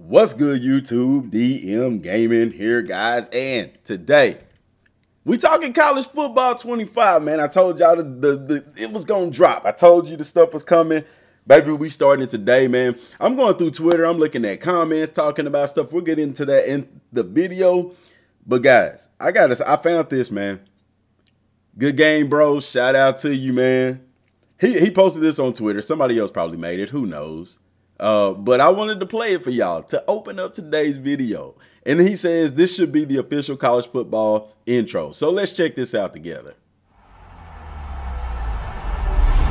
What's good, YouTube? DM Gaming here, guys. And today, we talking college football 25, man. I told y'all it was going to drop. I told you the stuff was coming. Baby, we starting it today, man. I'm going through Twitter. I'm looking at comments, talking about stuff. We'll get into that in the video. But, guys, I found this, man. Good game, bro. Shout out to you, man. He posted this on Twitter. Somebody else probably made it. Who knows? But I wanted to play it for y'all to open up today's video. And he says this should be the official college football intro. So let's check this out together.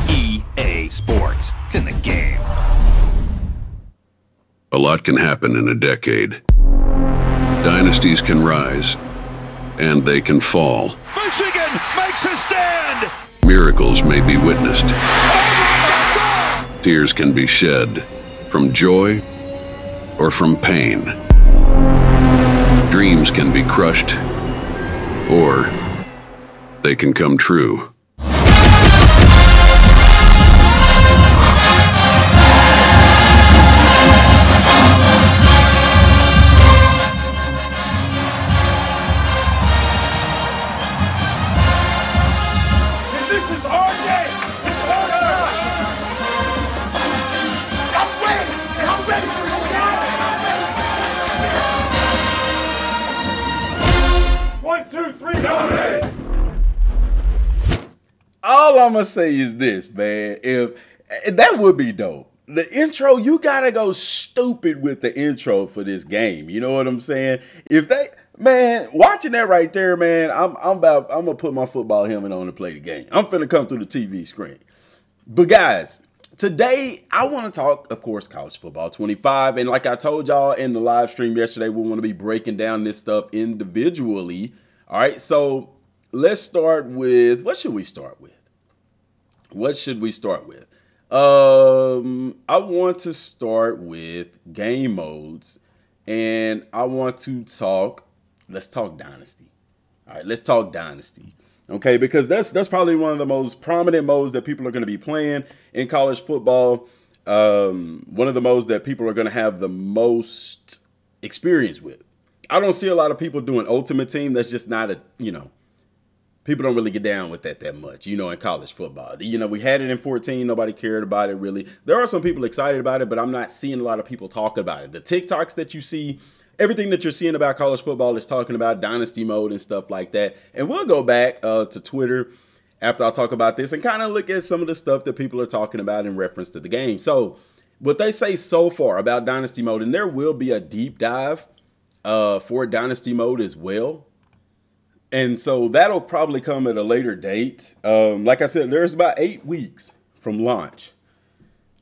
EA Sports. It's in the game. A lot can happen in a decade. Dynasties can rise, and they can fall. Michigan makes a stand! Miracles may be witnessed. Tears can be shed from joy or from pain. Dreams can be crushed, or they can come true. All I'm gonna say is this, man. If that would be dope. The intro, you gotta go stupid with the intro for this game. You know what I'm saying? If they, man, watching that right there, man, I'm gonna put my football helmet on and play the game. I'm finna come through the TV screen. But guys, today I want to talk, of course, college football 25. And like I told y'all in the live stream yesterday, we want to be breaking down this stuff individually. All right, so let's start with, what should we start with? What should we start with? I want to start with game modes, and I want to talk, let's talk Dynasty. All right, let's talk Dynasty. Okay, because that's probably one of the most prominent modes that people are going to be playing in college football. One of the modes that people are going to have the most experience with. I don't see a lot of people doing Ultimate Team. That's just not a, people don't really get down with that much, in college football. We had it in 14. Nobody cared about it, really. There are some people excited about it, but I'm not seeing a lot of people talk about it. The TikToks that you see, everything that you're seeing about college football is talking about Dynasty mode and stuff like that. And we'll go back to Twitter after I talk about this and kind of look at some of the stuff that people are talking about in reference to the game. So what they say so far about Dynasty mode, and there will be a deep dive for Dynasty mode as well. And so that'll probably come at a later date. Like I said, there's about 8 weeks from launch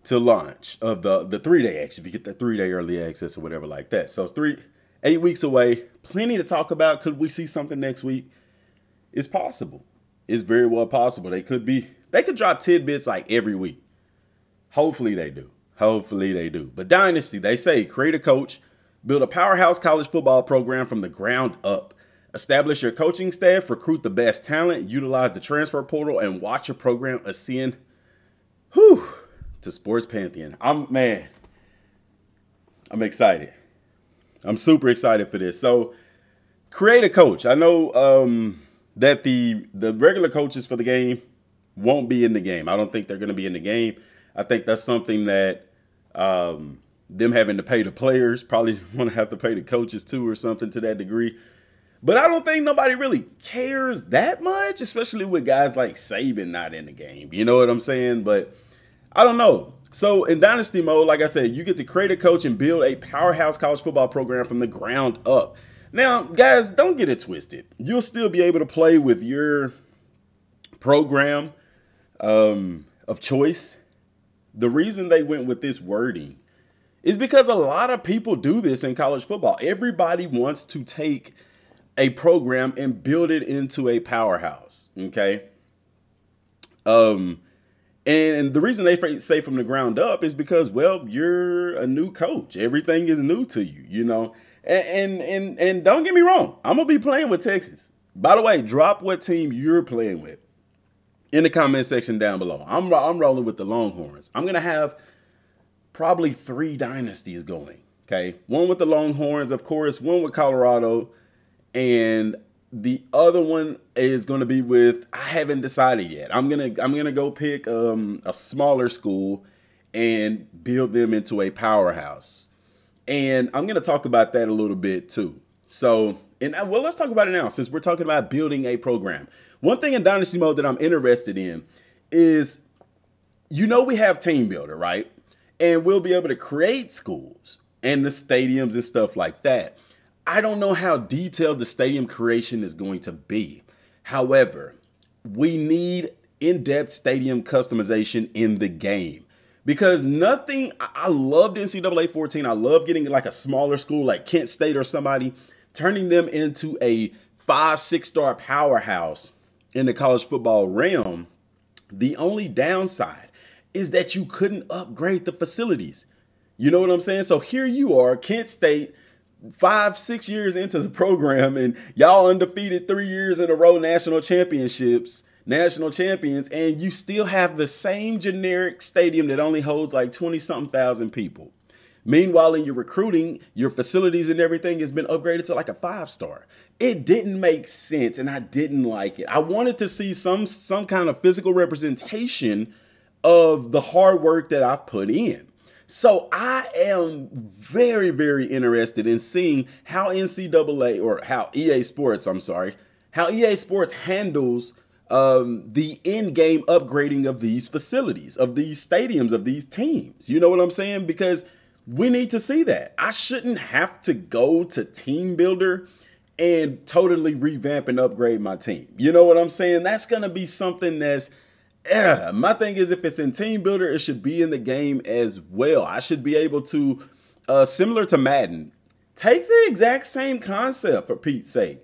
to launch of the 3-day access, if you get the 3-day early access or whatever like that. So it's 8 weeks away. Plenty to talk about. Could we see something next week? It's possible. It's very well possible. They could drop tidbits like every week. Hopefully they do. Hopefully they do. But Dynasty, they say, create a coach, build a powerhouse college football program from the ground up. Establish your coaching staff, recruit the best talent, utilize the transfer portal, and watch your program ascend to Sports Pantheon. I'm excited. I'm super excited for this. So, create a coach. I know that the regular coaches for the game won't be in the game. I don't think they're going to be in the game. I think that's something that them having to pay the players, probably want to have to pay the coaches too or something to that degree. But I don't think nobody really cares that much, especially with guys like Saban not in the game. You know what I'm saying? But I don't know. So in Dynasty mode, like I said, you get to create a coach and build a powerhouse college football program from the ground up. Now, guys, don't get it twisted. You'll still be able to play with your program of choice. The reason they went with this wording is because a lot of people do this in college football. Everybody wants to take a program and build it into a powerhouse. Okay. And the reason they say from the ground up is because, well, you're a new coach. Everything is new to you, and don't get me wrong. I'm going to be playing with Texas. By the way, drop what team you're playing with in the comment section down below. I'm rolling with the Longhorns. I'm going to have probably 3 dynasties going. Okay, one with the Longhorns, of course, one with Colorado, and the other one is going to be with, I haven't decided yet. I'm gonna go pick a smaller school and build them into a powerhouse. And I'm gonna talk about that a little bit too. So, well, let's talk about it now since we're talking about building a program. One thing in Dynasty mode that I'm interested in is, we have Team Builder, right? And we'll be able to create schools and the stadiums and stuff like that. I don't know how detailed the stadium creation is going to be. However, we need in-depth stadium customization in the game. Because I love the NCAA 14. I love getting like a smaller school like Kent State or somebody, turning them into a 5-6-star powerhouse in the college football realm. The only downside is that you couldn't upgrade the facilities. You know what I'm saying? So here you are, Kent State, 5-6 years into the program, and y'all undefeated 3 years in a row, national champions, and you still have the same generic stadium that only holds like 20-something thousand people. Meanwhile, in your recruiting, your facilities and everything has been upgraded to like a 5-star. It didn't make sense, and I didn't like it. I wanted to see some kind of physical representation of the hard work that I've put in. So I am very, very interested in seeing how NCAA, or how EA Sports handles the in-game upgrading of these facilities, of these stadiums, of these teams. You know what I'm saying? Because we need to see that. I shouldn't have to go to Team Builder and totally revamp and upgrade my team. You know what I'm saying? That's going to be something that's, my thing is, if it's in Team Builder, it should be in the game as well. I should be able to, similar to Madden, take the exact same concept, for Pete's sake.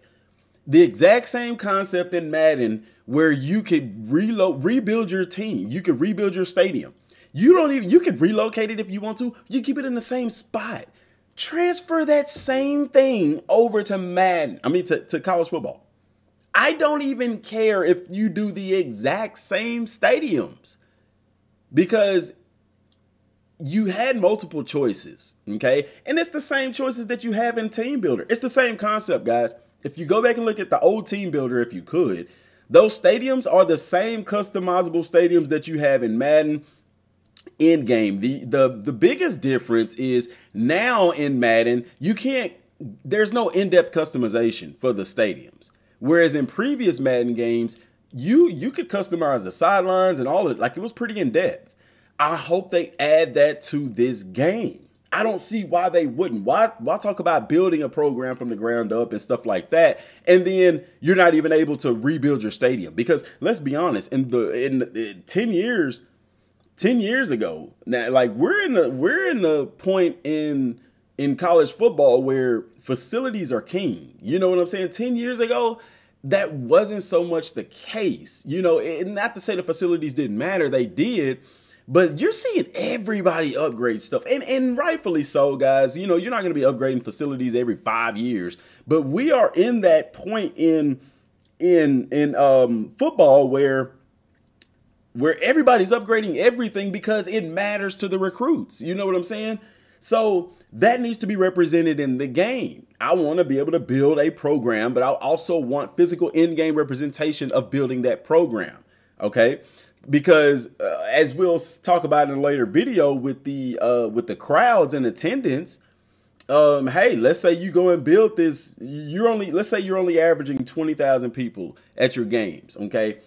The exact same concept in Madden where you could rebuild your team. You could rebuild your stadium. You could relocate it if you want to. You keep it in the same spot. Transfer that same thing over to Madden. To college football. I don't even care if you do the exact same stadiums, because you had multiple choices, okay? And it's the same choices that you have in Team Builder. It's the same concept, guys. If you go back and look at the old Team Builder, if you could, those stadiums are the same customizable stadiums that you have in Madden in game. The biggest difference is now in Madden, there's no in-depth customization for the stadiums. Whereas in previous Madden games, you could customize the sidelines and all of it. Like, it was pretty in-depth. I hope they add that to this game. I don't see why they wouldn't. Why talk about building a program from the ground up and stuff like that, and then you're not even able to rebuild your stadium? Because let's be honest, in 10 years ago, now, like, we're in the point in college football where facilities are king. You know what I'm saying? 10 years ago, that wasn't so much the case. Not to say the facilities didn't matter, they did, but you're seeing everybody upgrade stuff, and rightfully so, guys. You're not going to be upgrading facilities every 5 years, but we are in that point in football where everybody's upgrading everything because it matters to the recruits. You know what I'm saying? So that needs to be represented in the game. I want to be able to build a program, but I also want physical in-game representation of building that program. Okay? Because as we'll talk about in a later video with the crowds and attendance, hey, let's say you go and build this. Let's say you're only averaging 20,000 people at your games. Okay?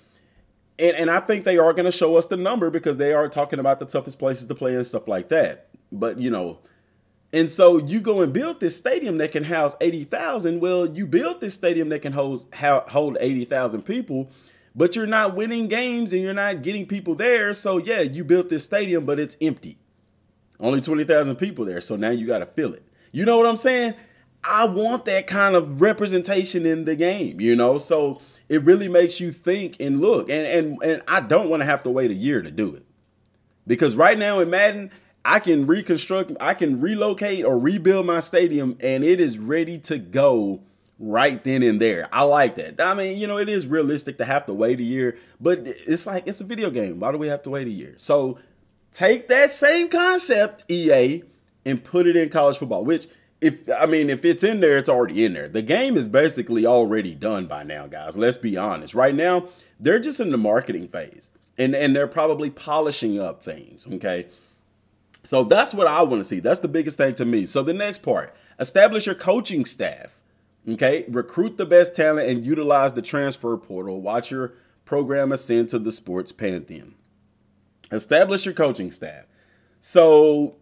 And I think they are going to show us the number because they are talking about the toughest places to play and stuff like that. But, and so you go and build this stadium that can house 80,000. Well, you build this stadium that can hold 80,000 people, but you're not winning games and you're not getting people there. So, yeah, you built this stadium, but it's empty. Only 20,000 people there. So now you got to fill it. You know what I'm saying? I want that kind of representation in the game, so it really makes you think and look. And I don't want to have to wait a year to do it. Because right now in Madden, I can relocate or rebuild my stadium, and it is ready to go right then and there. I like that. It is realistic to have to wait a year, but it's a video game. Why do we have to wait a year? So take that same concept, EA, and put it in college football, which if it's in there, it's already in there. The game is basically already done by now, guys. Let's be honest. Right now, they're just in the marketing phase, and they're probably polishing up things, okay? So that's what I want to see. That's the biggest thing to me. So the next part, establish your coaching staff, okay? Recruit the best talent and utilize the transfer portal. Watch your program ascend to the sports pantheon. Establish your coaching staff. So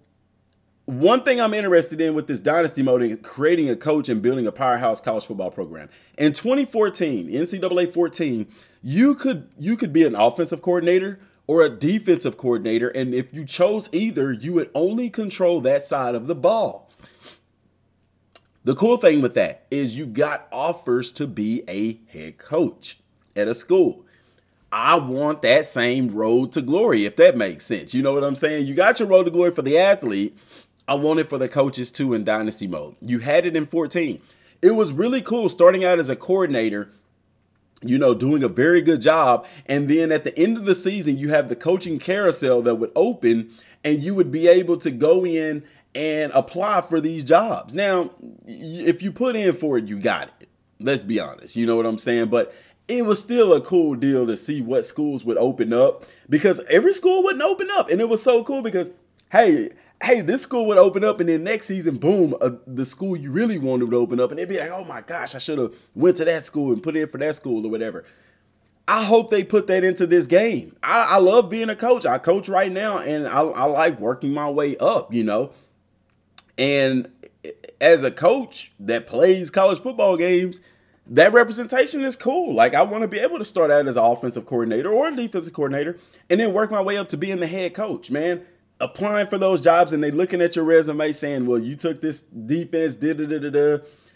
one thing I'm interested in with this Dynasty mode is creating a coach and building a powerhouse college football program. In 2014, NCAA 14, you could be an offensive coordinator or a defensive coordinator, and if you chose either, you would only control that side of the ball. The cool thing with that is you got offers to be a head coach at a school. I want that same road to glory, if that makes sense. You know what I'm saying? You got your road to glory for the athlete. I want it for the coaches too in Dynasty mode. You had it in 14. It was really cool starting out as a coordinator, doing a very good job. And then at the end of the season, you have the coaching carousel that would open and you would be able to go in and apply for these jobs. Now, if you put in for it, you got it. Let's be honest. You know what I'm saying? But it was still a cool deal to see what schools would open up, because every school wouldn't open up. And it was so cool because, hey, this school would open up and then next season, boom, the school you really wanted would open up. And they'd be like, oh my gosh, I should have went to that school and put in for that school or whatever. I hope they put that into this game. I love being a coach. I coach right now and I like working my way up, And as a coach that plays college football games, that representation is cool. Like, I want to be able to start out as an offensive coordinator or a defensive coordinator and then work my way up to being the head coach, man. Applying for those jobs and they looking at your resume saying, well, you took this defense,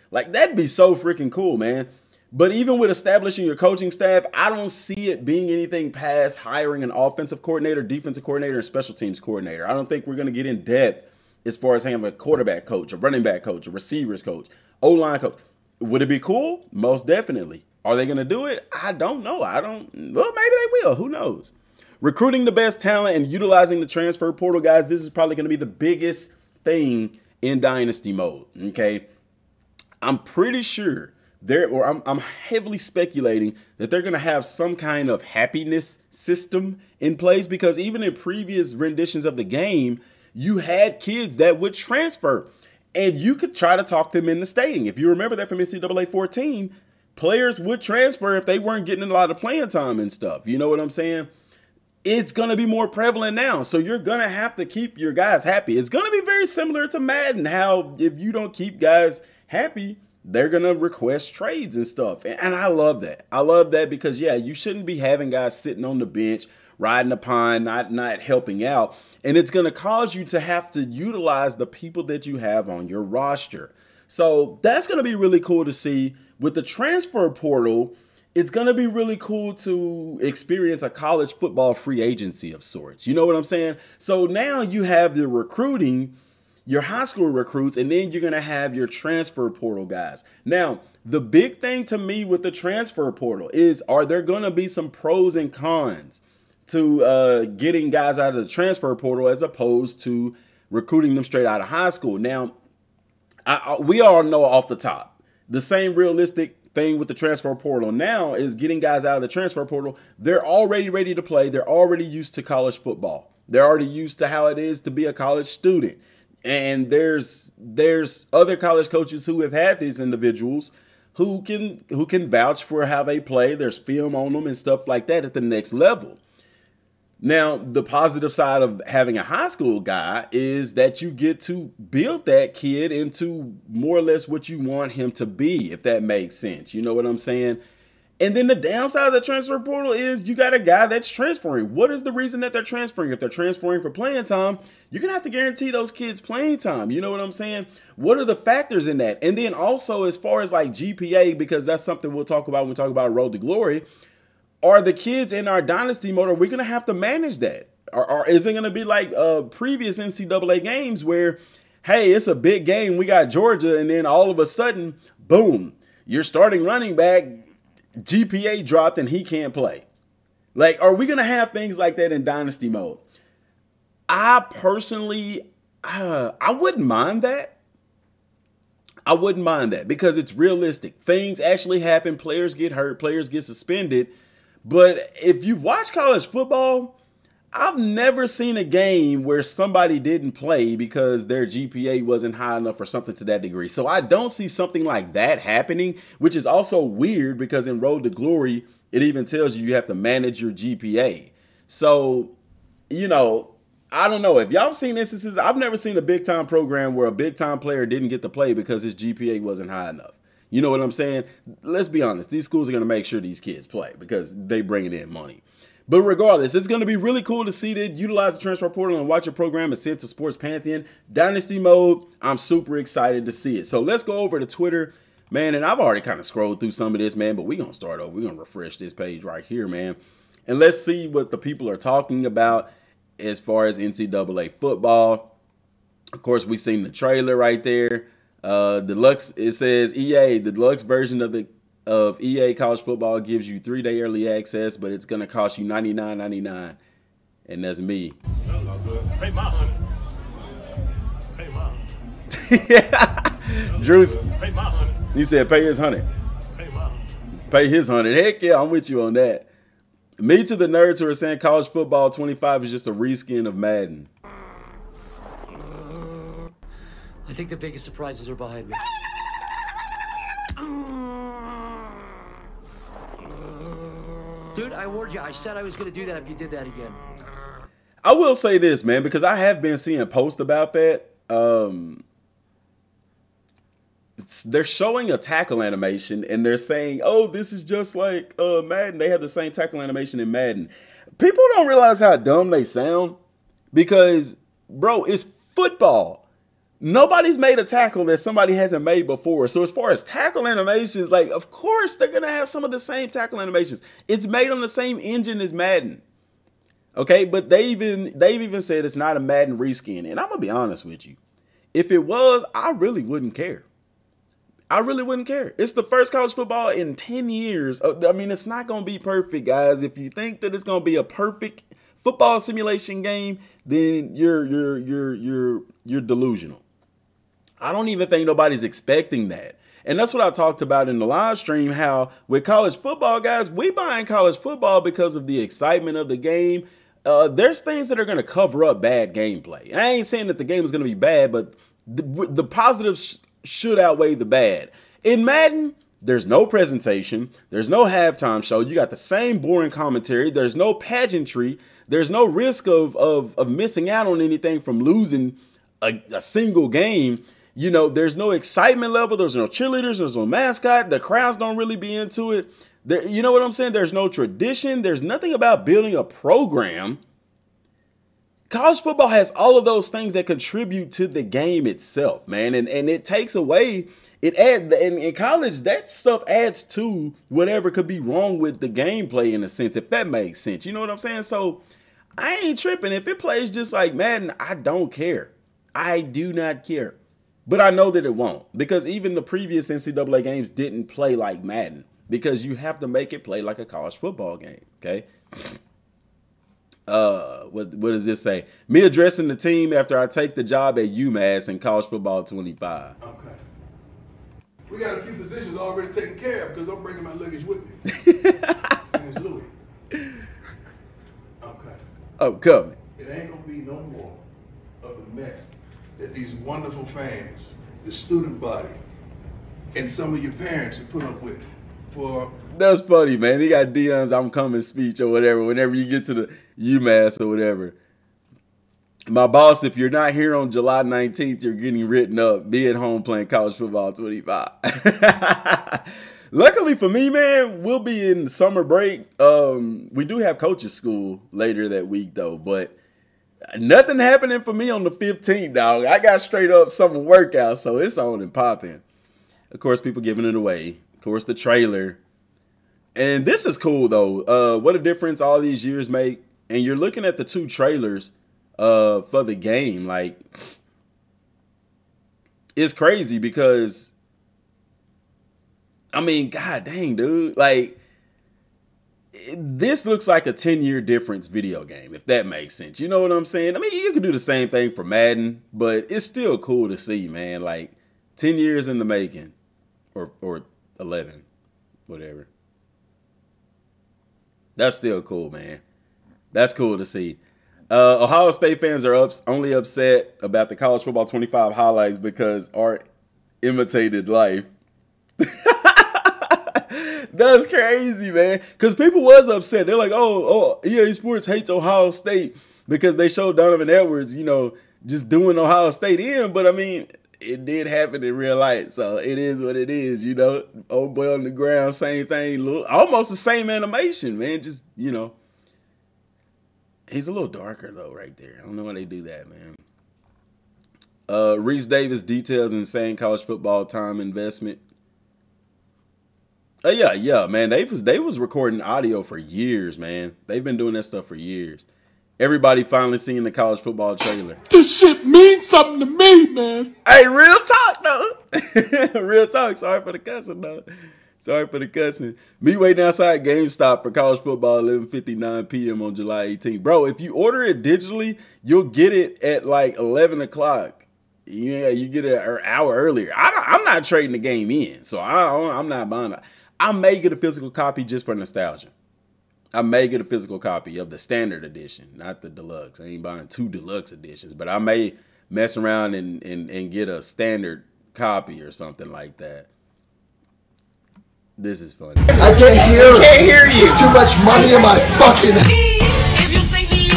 like, that'd be so freaking cool, man. But even with establishing your coaching staff, I don't see it being anything past hiring an offensive coordinator, defensive coordinator, and special teams coordinator. I don't think we're going to get in depth as far as having a quarterback coach, a running back coach, a receivers coach, O-line coach. Would it be cool? Most definitely. Are they going to do it? I don't know. Well, maybe they will. Who knows? Recruiting the best talent and utilizing the transfer portal, guys, this is probably going to be the biggest thing in Dynasty mode, okay? I'm pretty sure I'm heavily speculating that they're going to have some kind of happiness system in place, because even in previous renditions of the game, you had kids that would transfer. And you could try to talk them into staying. If you remember that from NCAA 14, players would transfer if they weren't getting a lot of playing time and stuff. You know what I'm saying? It's going to be more prevalent now. So you're going to have to keep your guys happy. It's going to be very similar to Madden, how if you don't keep guys happy, they're going to request trades and stuff. And I love that. I love that because, yeah, you shouldn't be having guys sitting on the bench, riding the pine, not helping out. And it's going to cause you to have to utilize the people that you have on your roster. So that's going to be really cool to see. With the transfer portal, it's going to be really cool to experience a college football free agency of sorts. You know what I'm saying? So now you have the recruiting, your high school recruits, and then you're going to have your transfer portal guys. Now, the big thing to me with the transfer portal is, are there going to be some pros and cons to getting guys out of the transfer portal as opposed to recruiting them straight out of high school? Now, we all know off the top, the same realistic thing with the transfer portal now is getting guys out of the transfer portal. They're already ready to play. They're already used to college football. They're already used to how it is to be a college student. And there's other college coaches who have had these individuals who can vouch for how they play. There's film on them and stuff like that at the next level. Now, the positive side of having a high school guy is that you get to build that kid into more or less what you want him to be, if that makes sense. You know what I'm saying? And then the downside of the transfer portal is you got a guy that's transferring. What is the reason that they're transferring? If they're transferring for playing time, you're going to have to guarantee those kids playing time. You know what I'm saying? What are the factors in that? And then also as far as like GPA, because that's something we'll talk about when we talk about Road to Glory, are the kids in our Dynasty mode, are we going to have to manage that? Or is it going to be like previous NCAA games where, hey, it's a big game, we got Georgia, and then all of a sudden, boom, your starting running back, GPA dropped and he can't play? Like, are we going to have things like that in Dynasty mode? I personally I wouldn't mind that. I wouldn't mind that because it's realistic. Things actually happen. Players get hurt. Players get suspended. But if you've watched college football, I've never seen a game where somebody didn't play because their GPA wasn't high enough or something to that degree. So I don't see something like that happening, which is also weird because in Road to Glory, it even tells you have to manage your GPA. So, you know, I don't know. If y'all seen instances, I've never seen a big-time program where a big-time player didn't get to play because his GPA wasn't high enough. You know what I'm saying? Let's be honest. These schools are going to make sure these kids play because they bringing in money. But regardless, it's going to be really cool to see that utilize the transfer portal and watch your program ascend to Sports Pantheon. Dynasty mode, I'm super excited to see it. So let's go over to Twitter, man. And I've already kind of scrolled through some of this, man. But we're going to start over. We're going to refresh this page right here, man. And let's see what the people are talking about as far as NCAA football. Of course, we've seen the trailer right there. Deluxe, it says EA, the deluxe version of EA College Football gives you 3-day early access, but it's going to cost you $99.99. And that's me. Pay my honey. Pay my. Drew, Pay my honey. he said pay his honey. Pay my. Pay his honey. Heck yeah, I'm with you on that. Me to the nerds who are saying college football 25 is just a reskin of Madden. I think the biggest surprises are behind me. Dude, I warned you. I said I was going to do that if you did that again. I will say this, man, because I have been seeing posts about that. They're showing a tackle animation, and they're saying, oh, this is just like Madden. They have the same tackle animation in Madden. People don't realize how dumb they sound because, bro, it's football. Nobody's made a tackle that somebody hasn't made before. So as far as tackle animations, like, of course, they're going to have some of the same tackle animations. It's made on the same engine as Madden. Okay, but they've even said it's not a Madden reskin. And I'm going to be honest with you. If it was, I really wouldn't care. I really wouldn't care. It's the first college football in 10 years. I mean, it's not going to be perfect, guys. If you think that it's going to be a perfect football simulation game, then you're delusional. I don't even think nobody's expecting that. And that's what I talked about in the live stream, how with college football, guys, we buying college football because of the excitement of the game. There's things that are going to cover up bad gameplay. I ain't saying that the game is going to be bad, but the positives should outweigh the bad. In Madden, there's no presentation. There's no halftime show. You got the same boring commentary. There's no pageantry. There's no risk of missing out on anything from losing a single game. You know, there's no excitement level. There's no cheerleaders. There's no mascot. The crowds don't really be into it. You know what I'm saying? There's no tradition. There's nothing about building a program. College football has all of those things that contribute to the game itself, man. And it takes away, in college, that stuff adds to whatever could be wrong with the gameplay in a sense, if that makes sense. You know what I'm saying? So I ain't tripping. If it plays just like Madden, I don't care. I do not care. But I know that it won't, because even the previous NCAA games didn't play like Madden, because you have to make it play like a college football game, okay? What does this say? Me addressing the team after I take the job at UMass in college football 25. Okay. We got a few positions already taken care of because I'm bringing my luggage with me. And it's Louis. Okay. Oh, coming. It ain't gonna be no more of the mess that these wonderful fans, the student body, and some of your parents have put up with for. That's funny, man. He got Dion's "I'm coming" speech or whatever. Whenever you get to the UMass or whatever. My boss, if you're not here on July 19th, you're getting written up. Be at home playing college football 25. Luckily for me, man, we'll be in summer break. We do have coaches school later that week, though. But nothing happening for me on the 15th, dog. I got straight up summer workout, so it's on and popping. Of course, people giving it away. Of course, the trailer. And this is cool, though. What a difference all these years make. And you're looking at the two trailers for the game. Like, it's crazy because, I mean, god dang, dude. Like, this looks like a 10-year difference video game, if that makes sense. You know what I'm saying? I mean, you can do the same thing for Madden, but it's still cool to see, man. Like 10 years in the making, or 11, whatever. That's still cool, man. That's cool to see. Ohio State fans are only upset about the College Football 25 highlights because Art imitated life. That's crazy, man. Because people was upset. They're like, oh, EA Sports hates Ohio State because they showed Donovan Edwards, you know, just doing Ohio State in. But, I mean, it did happen in real life. So it is what it is, you know. Old boy on the ground, same thing. Almost the same animation, man. Just, you know. He's a little darker, though, right there. I don't know why they do that, man. Reese Davis details insane college football time investment. Yeah, man. They was recording audio for years, man. They've been doing that stuff for years. Everybody finally seeing the college football trailer. This shit means something to me, man. Hey, real talk, though. Real talk. Sorry for the cussing, though. Sorry for the cussing. Me waiting outside GameStop for college football 11:59 p.m. on July 18th. Bro, if you order it digitally, you'll get it at like 11 o'clock. Yeah, you get it an hour earlier. I'm not trading the game in, so I'm not buying it. I may get a physical copy just for nostalgia. I may get a physical copy of the standard edition, not the deluxe. I ain't buying 2 deluxe editions, but I may mess around and get a standard copy or something like that. This is funny. I can't hear you. There's too much money in my fucking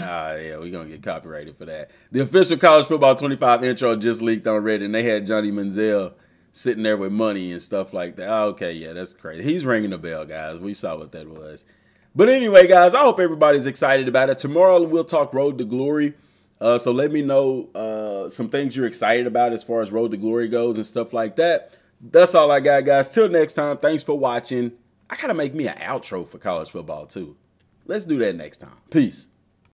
yeah, we're going to get copyrighted for that. The official College Football 25 intro just leaked on Reddit, and they had Johnny Manziel sitting there with money and stuff like that. Oh, okay, yeah, that's crazy. He's ringing the bell, guys. We saw what that was. But anyway, guys, I hope everybody's excited about it. Tomorrow we'll talk Road to Glory. So let me know some things you're excited about as far as Road to Glory goes and stuff like that. That's all I got, guys. Till next time, thanks for watching. I got to make me an outro for college football, too. Let's do that next time. Peace.